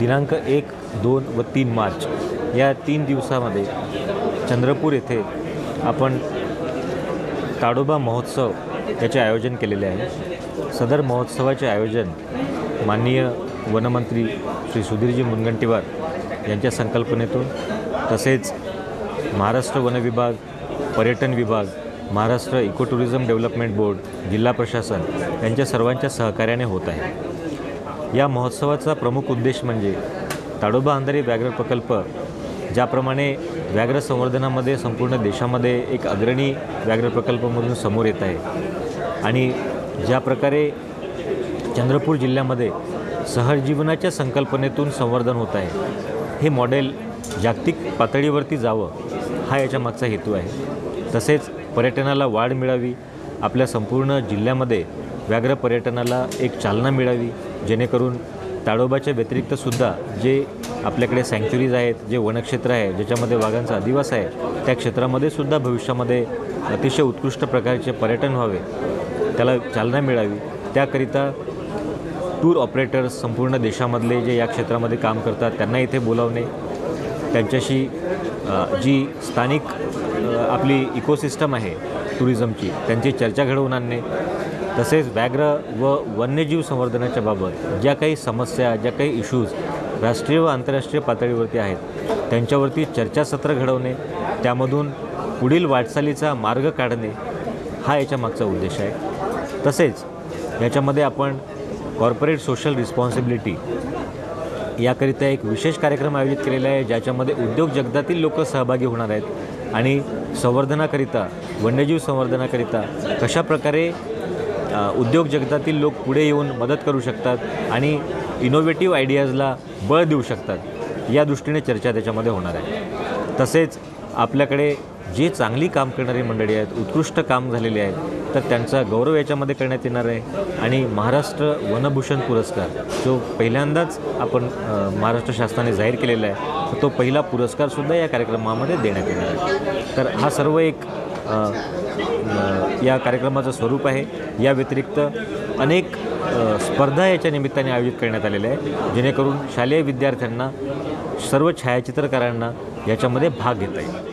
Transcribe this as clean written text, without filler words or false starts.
दिनांक 1, 2 व 3 मार्च या 3 दिवसामध्ये चंद्रपूर येथे आपण ताडोबा महोत्सव याचे आयोजन केलेले आहे। सदर महोत्सवाचे आयोजन माननीय वनमंत्री श्री सुधीरजी मुनगंटीवार यांच्या संकल्पनेतून तसेच महाराष्ट्र वन विभाग, पर्यटन विभाग, Maharashtra eco tourism development board, जिल्हा प्रशासन यांच्या सर्वांच्या सहकार्याने होत आहे। या महोत्सवाचा प्रमुख उद्देश म्हणजे ताडोबा अंधारी व्याघ्र प्रकल्प ज्याप्रमाणे व्याघ्र संवर्धनामध्ये संपूर्ण देशामध्ये एक अग्रणी व्याघ्र प्रकल्प म्हणून समोर येत आहे आणि ज्या प्रकारे चंद्रपूर जिल्ह्यामध्ये सहजीवनाच्या संकल्पनेतून संवर्धन होत आहे, हे मॉडेल जागतिक पातळीवरती जावं हा याच्या मागचा हेतू आहे। तसेच पर्यटनाला वाढ मिळावी, आपल्या संपूर्ण जिल्ह्यामध्ये व्याघ्र पर्यटनाला एक चालना मिळावी, जेणेकरून ताडोबाच्या व्यतिरिक्तसुद्धा जे आपल्याकडे सँक्च्युरीज आहेत, जे वनक्षेत्र आहे ज्याच्यामध्ये वाघांचा अधिवास आहे, त्या क्षेत्रामध्ये सुद्धा भविष्यामध्ये अतिशय उत्कृष्ट प्रकारचे पर्यटन व्हावे, त्याला चालना मिळावी, त्याकरिता टूर ऑपरेटर्स संपूर्ण देशामधले जे या क्षेत्रामध्ये काम करतात त्यांना इथे बोलावणे, त्यांच्याशी जी स्थानिक आपली इकोसिस्टम आहे टुरिझमची त्यांची चर्चा घडवून आणणे, तसेच व्याघ्र व वन्यजीव संवर्धनाच्या बाबत ज्या काही समस्या, ज्या काही इश्यूज राष्ट्रीय व आंतरराष्ट्रीय पातळीवरती आहेत त्यांच्यावरती चर्चासत्र घडवणे, त्यामधून पुढील वाटचालीचा मार्ग काढणे हा याच्या मागचा उद्देश आहे। तसेच याच्यामध्ये आपण कॉर्पोरेट सोशल रिस्पॉन्सिबिलिटी याकरिता एक विशेष कार्यक्रम आयोजित केलेला आहे, ज्याच्यामध्ये उद्योग जगतातील लोक सहभागी होणार आहेत आणि संवर्धनाकरिता, वन्यजीव संवर्धनाकरिता कशा प्रकारे उद्योग जगतातील लोक पुढे येऊन मदत करू शकतात आणि इनोव्हेटिव्ह आयडियाजला बळ देऊ शकतात या दृष्टीने चर्चा त्याच्यामध्ये होणार आहे। तसेच आपल्याकडे जे चांगली काम करणारी मंडळी आहेत, उत्कृष्ट काम झालेले आहेत, तर त्यांचा गौरव याच्यामध्ये करण्यात येणार आहे आणि महाराष्ट्र वनभूषण पुरस्कार जो पहिल्यांदाच आपण महाराष्ट्र शासनाने जाहीर केलेला आहे, तो पहिला पुरस्कारसुद्धा या कार्यक्रमामध्ये देण्यात येणार आहे। तर हा सर्व एक या कार्यक्रमाचं स्वरूप आहे। या व्यतिरिक्त अनेक स्पर्धा याच्या निमित्ताने आयोजित करण्यात आलेल्या आहे, जेणेकरून शालेय विद्यार्थ्यांना, सर्व छायाचित्रकारांना याच्यामध्ये भाग घेता येईल।